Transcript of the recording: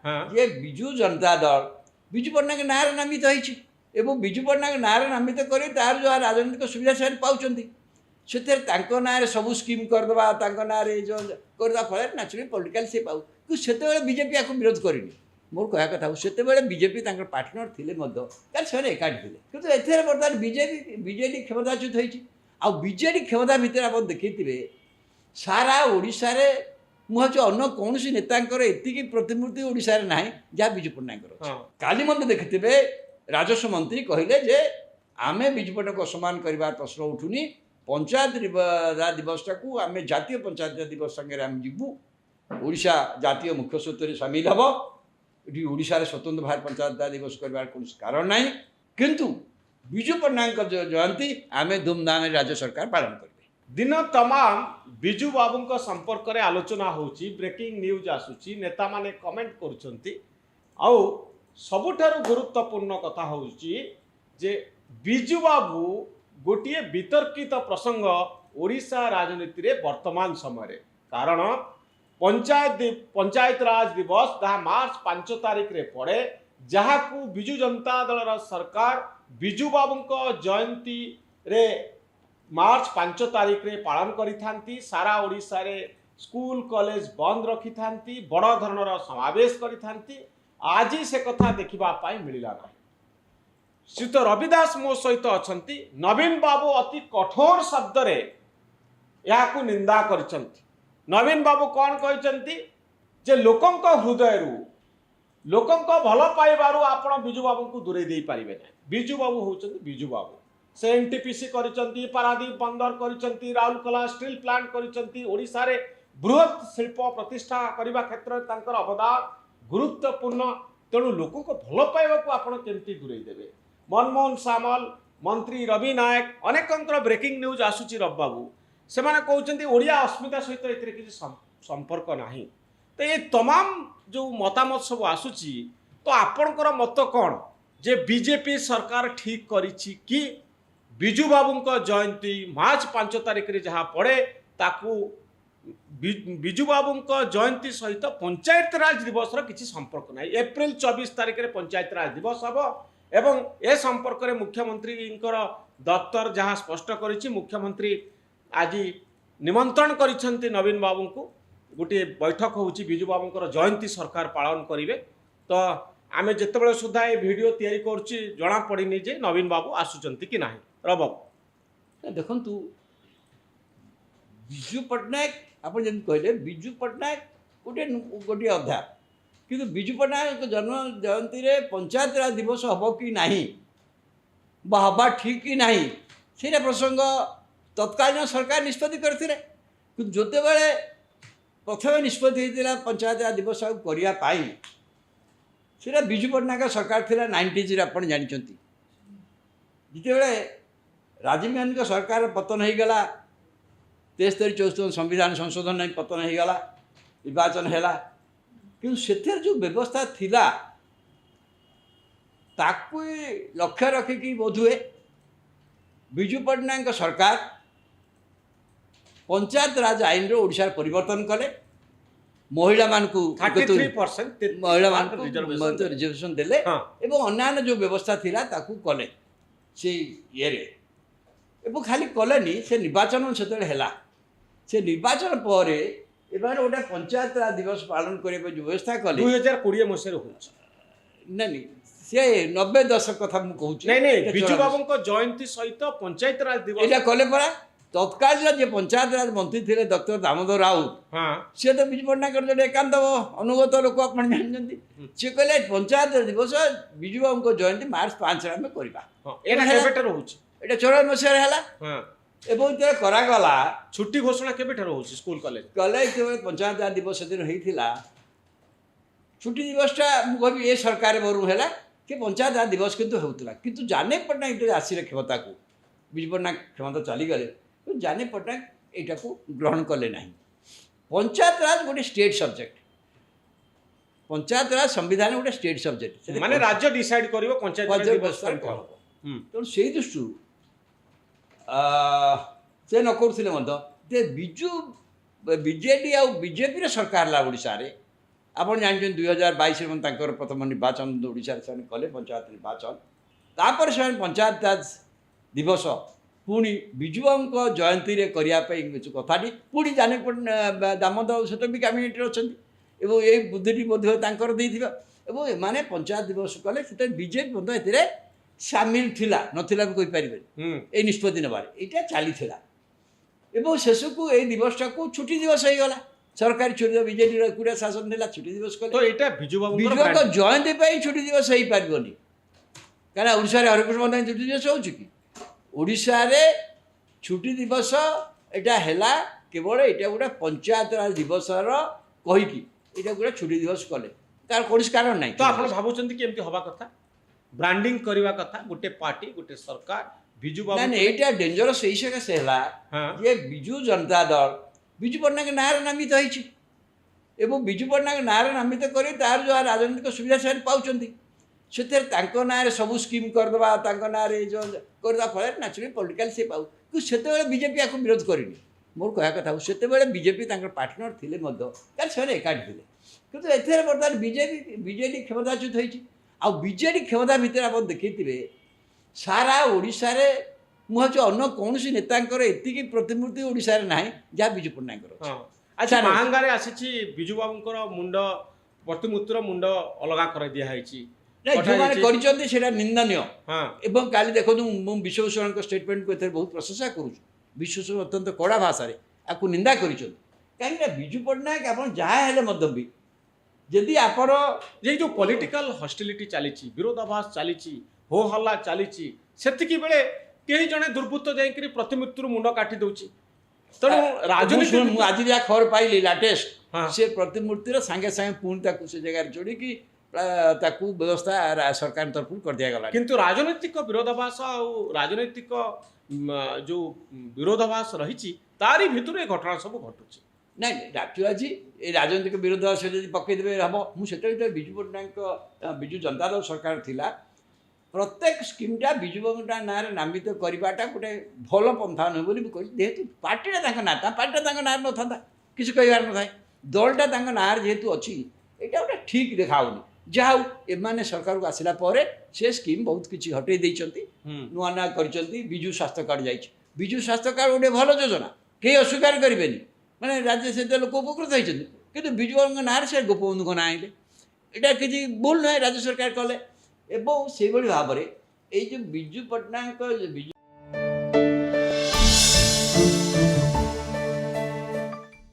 हाँ ଯେ ବିଜୁ ଜନତା ଦଳ ବିଜୁ ପଟ୍ଟନାୟକ ନାଁରେ ନାମିତ ହେଇଛି ଏବଂ ବିଜୁ ପଟ୍ଟନାୟକ ନାଁରେ ନାମିତ କରି ତାର ଯାହା ରାଜନୈତିକ ସୁବିଧା ସେମାନେ ପାଉଛନ୍ତି ସେଥିରେ ତାଙ୍କ ନାଁରେ ସବୁ ସ୍କିମ୍ କରିଦେବା ତାଙ୍କ ନାଁରେ ଯେଉଁ କରିଦେବା ଫଳରେ ନ୍ୟାଚୁରାଲି ପଲିଟିକାଲି ସେ ପାଉ କିନ୍ତୁ ସେତେବେଳେ ବିଜେପି ୟାକୁ ବିରୋଧ କରିନି ମୋର କହିବା କଥା ସେତେବେଳେ ବିଜେପି ତାଙ୍କର ପାର୍ଟନର ଥିଲେ ମଧ୍ୟ କାରଣ ସେମାନେ ଏକାଠି ଥିଲେ କିନ୍ତୁ ଏଥିରେ ବର୍ତ୍ତମାନ ବିଜେଡି କ୍ଷମତାଚ୍ୟୁତ ହେଇଛି ଆଉ ବିଜେଡି କ୍ଷମତା ଭିତରେ ଆପଣ ଦେଖିଥିବେ ସାରା ଓଡ଼ିଶାରେ ମୁଁ ଭାବୁଛି ଅନ୍ୟ କୌଣସି ନେତାଙ୍କର ଏତିକି ପ୍ରତିମୂର୍ତ୍ତି ଓଡ଼ିଶାରେ ନାହିଁ ଯାହା ବିଜୁ ପଟ୍ଟନାୟକଙ୍କର ଅଛି। ହଁ କାଲି ମଧ୍ୟ ଦେଖିଥିବେ ରାଜସ୍ୱ ମନ୍ତ୍ରୀ କହିଲେ ଯେ ଆମେ ବିଜୁ ପଟ୍ଟନାୟକକୁ ଅସମ୍ମାନ କରିବାର ପ୍ରଶ୍ନ ଉଠୁନି ପଞ୍ଚାୟତ ରାଜ ଦିବସଟାକୁ ଆମେ ଜାତୀୟ ପଞ୍ଚାୟତ ଦିବସ ସାଙ୍ଗରେ ଆମେ ଯିବୁ ଓଡ଼ିଶା ଜାତୀୟ ମୁଖ୍ୟ ସ୍ରୋତରେ ସାମିଲ ହେବ ଏଠି ଓଡ଼ିଶାରେ ସ୍ୱତନ୍ତ୍ର ଭାବରେ ପଞ୍ଚାୟତ ରାଜ ଦିବସ କରିବାର କୌଣସି କାରଣ ନାହିଁ କିନ୍ତୁ ବିଜୁ ପଟ୍ଟନାୟକଙ୍କ ଜୟନ୍ତୀ ଆମେ ଧୁମଧାମରେ ରାଜ୍ୟ ସରକାର ପାଳନ କରିବେ। दिन तमाम बिजू बाबू संपर्क में आलोचना होची ब्रेकिंग न्यूज आसूची नेता माने कमेंट करुछंती आउ सबुठारु गुरुत्वपूर्ण कथा होची जे बिजू बाबू गोटे वितर्कित प्रसंग ओडिशा राजनीति रे वर्तमान समय कारण पंचायत राज दिवस जहाँ मार्च 5 तारिख रे पड़े जहाँ को बिजू जनता दल सरकार बिजू बाबू जयंती रे मार्च 5 तारिख रे पालन करिथांती सारा ओडिशा रे स्कूल कॉलेज बंद रखी थांती बड़ धरणर समावेश करिथांती आज से कथा देखिबा पाई मिलिला नहीं। श्रीत रविदास मो सहित अछंती नवीन बाबू अति कठोर शब्द रे याकू निंदा करिसंती। नवीन बाबू कौन कहिसंती जे लोकंक हृदय रु लोकंक भल पाइबारु आपण बिजू बाबू को दूरे दे पारिबे नै। बिजू बाबू होचंती बिजू बाबू से एनटीपीसी करिसंती पारादीप बंदर करिसंती राउरकेला स्टील प्लांट करिसंती ओडिशा रे बृहत शिल्प प्रतिष्ठा करबा क्षेत्र में तांकर अवदान गुरुत्वपूर्ण तेणु लोकों को भल पाइबा को आपण केमती दूरे देबे। मनमोहन सामल मंत्री रवि नायक अनेकंकर ब्रेकिंग न्यूज आसुची रब बाबू से माने कहउचंती ओडिया अस्मिता सहित एथिरे किछि संपर्क नाही तो ये तमाम जो मतामत सब आसुची तो आपणकर मत कौन जे बीजेपी सरकार ठीक करिछि कि बिजू बाबू जयंती मार्च 5 तारिख रे जहाँ पड़े ताकू बिजू बाबू जयंती सहित पंचायत राज दिवस किसी संपर्क ना एप्रिल 24 तारिख रे पंचायत राज दिवस हम एवं ए संपर्क में मुख्यमंत्री दफ्तर जहाँ स्पष्ट करिछि मुख्यमंत्री आज निमंत्रण करिसेंती नवीन बाबू को गोटे बैठक होउछि बिजू बाबू जयंती सरकार पालन करिवे तो आमे जेतेबेले सुधा ए वीडियो तैयारी करछि जना पड़िनी जे नवीन बाबू आसुचंती कि नाही रब देखु विजु पट्टनायक आप कहले विजु पट्टनायक गोटे गोटे अध्या कि विजु पट्टनायक जन्म जयंती रे पंचायत राज दिवस हम कि नहीं हवा ठीक कि नहीं से प्रसंग तत्कालीन सरकार निष्पत्ति करते कि जोते बेले प्रथम निष्पत्ति होता पंचायत राज दिवस करने से विजु पट्टनायक सरकार थी 90s आप जानते जिते राजीव गांधी सरकार पतन हो गला 73-74 संविधान संशोधन नहीं पतन हो गला निर्वाचन है कि से जो व्यवस्था थिला ताकू लक्ष्य रखिकी बोधुए विजु पट्टनायक सरकार पंचायत राज आईन रो ओडिशा परिवर्तन कले महिला मानकू 33% महिला मानकू रिजर्वेशन देले एवं अन्य जो व्यवस्था थिला ताकू कले से ये एवं खाली कलेनी से निर्वाचन से निर्वाचन पर गोटे पंचायत राज दिवस पालन करने जो व्यवस्था कले 2020 मसीह नहीं सी 90 दशक कथा मुझे बिजू बाबू जयंती सहित पंचायत राज दिवस ये कले परा तत्कालीन जो पंचायत राज मंत्री थे डॉक्टर दामोदर राउत सी तो बिजू पट्टनायक जो एकांत अनुगत लोक आप जानते सी कहले पंचायत राज दिवस बिजू बाबू जयंती मार्च 5 आम करवा ये 94 मसीह एवं जो करागला छुट्टी घोषणा केबे स्कूल कॉलेज कॉलेज जो पंचायत राज दिवस दिन होता छुट्टी दिवसटा मुझे ये सरकार बरू है कि पंचायत राज दिवस किंतु होता किंतु जाने पट्टनायक जो आसिले क्षमता को बिजू पट्टनायक क्षमता चलीगले तो जाने पट्टनायक यहाँ को ग्रहण कले ना पंचायत राज गोटे स्टेट सब्जेक्ट पंचायत राज संविधान गोटे स्टेट सब्जेक्ट माने राज्य डिसाइड करिवो पंचायत दिवस तेणु से दृष्टि से न करुले बिजू बीजेडी आ बीजेपी सरकार ओडिशा रे ଆପଣ ଜାଣିଛନ୍ତି 2022 ପ୍ରଥମ ନିର୍ବାଚନ ଓଡ଼ିଶାରେ ସେମାନେ କଲେ ପଞ୍ଚାୟତ ନିର୍ବାଚନ। ତାପରେ ସେମାନେ ପଞ୍ଚାୟତ ରାଜ ଦିବସ ପୁଣି ବିଜୁବାବୁଙ୍କ ଜୟନ୍ତୀରେ କରିବା ପାଇଁ କିଛି କଥାଟି ପୁଣି ଦାମୋଦର ସହିତ ବି କ୍ୟାବିନେଟ୍ରେ ଅଛନ୍ତି ଏବଂ ଏଇ ବୁଦ୍ଧିଟି ମଧ୍ୟ ତାଙ୍କର ଦେଇଥିବା ଏବଂ ଏମାନେ ପଞ୍ଚାୟତ ଦିବସ କଲେ ସେତେବେଳେ ବିଜେପି ମଧ୍ୟ ଏଥିରେ ସାମିଲ ଥିଲା ନଥିଲା ବି କହିପାରିବେନି ଏଇ ନିଷ୍ପତ୍ତି ନେବାରେ ଏଇଟା ଚାଲିଥିଲା ଏବଂ ଶେଷକୁ ଏଇ ଦିବସଟାକୁ ଛୁଟି ଦିବସ ହେଇଗଲା। ସରକାରୀ ଛୁଟି ଦିବସ ବିଜେଡ଼ିର ଏକୁଟିଆ ଶାସନ ଥିଲା ଛୁଟି ଦିବସ କଲେ। ତ ଏଇଟା ବିଜୁବାବୁଙ୍କ ଜୟନ୍ତୀ ପାଇଁ ଛୁଟି ଦିବସ ହେଇପାରିବନି କାରଣ ଓଡ଼ିଶାରେ ହରିକୃଷ୍ଣ ମଧ୍ୟ ଛୁଟି ଦିବସ ହେଉଛି କି? ଓଡ଼ିଶାରେ ଛୁଟି ଦିବସ ଏଇଟା ହେଲା କେବଳ ଏଇଟା ଗୋଟେ ପଞ୍ଚାୟତ ରାଜ ଦିବସର କହିକି ଏଇଟା ଗୋଟେ ଛୁଟି ଦିବସ କଲେ ତାର କୌଣସି କାରଣ ନାହିଁ। ତ ଆପଣ ଭାବୁଛନ୍ତି କି ଏମିତି ହବା କଥା ବ୍ରାଣ୍ଡିଂ କରିବା କଥା ଗୋଟେ ପାର୍ଟି ଗୋଟେ ସରକାର ବିଜୁ ବାବୁ ନାଇଁ ଏଇଟା ଡେଞ୍ଜରସ୍ ଏଇ ସକାଶେ ହେଲା ଯେ ବିଜୁ ଜନତା ଦଳ ବିଜୁ ପଟ୍ଟନାୟକ ନାଁରେ ନାମିତ ହେଇଛି ଏବଂ ବିଜୁ ପଟ୍ଟନାୟକ ନାଁରେ ନାମିତ କରି ତାର ଯାହା ରାଜନୈତିକ ସୁବିଧା ସେମାନେ ପାଉଛନ୍ତି ସେଥିରେ ତାଙ୍କ ନାଁରେ ସବୁ ସ୍କିମ୍ କରିଦେବା ତାଙ୍କ ନାଁରେ ଯେଉଁ କରିଦେବା ଫଳରେ ନ୍ୟାଚୁରାଲି ପଲିଟିକାଲ ସେ ପାଉ କିନ୍ତୁ ସେତେବେଳେ ବିଜେପି ୟାକୁ ବିରୋଧ କରିନି। ମୋର କହିବା କଥା ସେତେବେଳେ ବିଜେପି ତାଙ୍କର ପାର୍ଟନର ଥିଲେ ମଧ୍ୟ କାରଣ ସେମାନେ ଏକାଠି ଥିଲେ କିନ୍ତୁ ଏଥିରେ ବର୍ତ୍ତମାନ ବିଜେଡ଼ି କ୍ଷମତାଚ୍ୟୁତ ହେଇଛି ଆଉ ବିଜେଡ଼ି କ୍ଷମତା ଭିତରେ ଆପଣ ଦେଖିଥିବେ ସାରା ଓଡ଼ିଶାରେ ମୁଁ ଭାବୁଛି ଅନ୍ୟ କୌଣସି ନେତାଙ୍କର ଏତିକି ପ୍ରତିମୂର୍ତ୍ତି ଓଡ଼ିଶାରେ ନାହିଁ ଯାହା ବିଜୁ ପଟ୍ଟନାୟକଙ୍କର ଅଛି। ଆଚ୍ଛା ମାହାଙ୍ଗାରେ ଆସିଛି ବିଜୁ ବାବୁଙ୍କର ମୁଣ୍ଡ ପ୍ରତିମୂର୍ତ୍ତିର ମୁଣ୍ଡ ଅଲଗା କରି ଦିଆହେଇଛି ଯେଉଁମାନେ କରିଛନ୍ତି ସେଇଟା ନିନ୍ଦନୀୟ ଏବଂ କାଲି ଦେଖନ୍ତୁ ମୁଁ ବିଶ୍ୱଭୂଷଣଙ୍କ ଷ୍ଟେଟମେଣ୍ଟକୁ ଏଥିରେ ବହୁତ ପ୍ରଶଂସା କରୁଛି। ବିଶ୍ୱଭୂଷଣ ଅତ୍ୟନ୍ତ କଡ଼ା ଭାଷାରେ ଆକୁ ନିନ୍ଦା କରିଛନ୍ତି କାହିଁକିନା ବିଜୁ ପଟ୍ଟନାୟକ ଆପଣ ଯାହା ହେଲେ ମଧ୍ୟ ବି ଯଦି ଆପଣ ଯେ ଯେଉଁ ପଲିଟିକାଲ ହସ୍ଟିଲିଟି ଚାଲିଛି ବିରୋଧାଭାସ ଚାଲିଛି ହୋ ହଲ୍ଲା ଚାଲିଛି ସେତିକି ବେଳେ କେହି ଜଣେ ଦୁର୍ବୃତ୍ତ ଯାଇକରି ପ୍ରତିମୂର୍ତ୍ତିରୁ ମୁଣ୍ଡ କାଟି ଦେଉଛି ତେଣୁ ରାଜନୀତି ମୁଁ ଆଜି ଯାହା ଖବର ପାଇଲି ଲାଟେଷ୍ଟ ସେ ପ୍ରତିମୂର୍ତ୍ତିର ସାଙ୍ଗେ ସାଙ୍ଗେ ପୁଣି ତାକୁ ସେ ଜାଗାରେ ଯୋଡ଼ିକି ତାକୁ ବ୍ୟବସ୍ଥା ସରକାରଙ୍କ ତରଫରୁ କରିଦିଆଗଲା। କିନ୍ତୁ ରାଜନୈତିକ ବିରୋଧାଭାସ ଆଉ ରାଜନୈତିକ ଯେଉଁ ବିରୋଧାଭାସ ରହିଛି ତାରି ଭିତରୁ ଏ ଘଟଣା ସବୁ ଘଟୁଛି। ନାଇଁ ଆଜି ଏ ରାଜନୈତିକ ବିରୋଧ ସେ ଯଦି ପକେଇଦେବେ ହେବ ମୁଁ ସେତେବେଳେ ବିଜୁ ପଟ୍ଟନାୟକ ବିଜୁ ଜନତା ଦଳ ସରକାର ଥିଲା ପ୍ରତ୍ୟେକ ସ୍କିମ୍ଟା ବିଜୁବାବୁଙ୍କ ନାଁରେ ନାମିତ କରିବାଟା ଗୋଟେ ଭଲ ପନ୍ଥା ନୁହେଁ ବୋଲି ମୁଁ କହିଲି ଯେହେତୁ ପାର୍ଟିଟା ତାଙ୍କ ନାଁ ପାର୍ଟିଟା ତାଙ୍କ ନାଁରେ ନଥାନ୍ତା କିଛି କହିବାର ନଥାଏ ଦଳଟା ତାଙ୍କ ନାଁରେ ଯେହେତୁ ଅଛି ଏଇଟା ଗୋଟେ ଠିକ୍ ଦେଖାହେଉନି। ଯାହା ହଉ ଏମାନେ ସରକାରକୁ ଆସିଲା ପରେ ସେ ସ୍କିମ୍ ବହୁତ କିଛି ହଟେଇ ଦେଇଛନ୍ତି ନୂଆ ନୂଆ କରିଛନ୍ତି ବିଜୁ ସ୍ୱାସ୍ଥ୍ୟ କାର୍ଡ଼ ଯାଇଛି ବିଜୁ ସ୍ୱାସ୍ଥ୍ୟ କାର୍ଡ଼ ଗୋଟେ ଭଲ ଯୋଜନା କେହି ଅସ୍ୱୀକାର କରିବେନି ମାନେ ରାଜ୍ୟ ସେତେ ଲୋକ ଉପକୃତ ହେଇଛନ୍ତି କିନ୍ତୁ ବିଜୁବାବୁଙ୍କ ନାଁରେ ସେ ଗୋପବନ୍ଧୁଙ୍କ ନାଁ ଆଣିଲେ ଏଇଟା କିଛି ଭୁଲ ନୁହେଁ ରାଜ୍ୟ ସରକାର କଲେ ଏବଂ ସେଇଭଳି ଭାବରେ ଏଇ ଯେଉଁ ବିଜୁ ପଟ୍ଟନାୟକ ବିଜୁ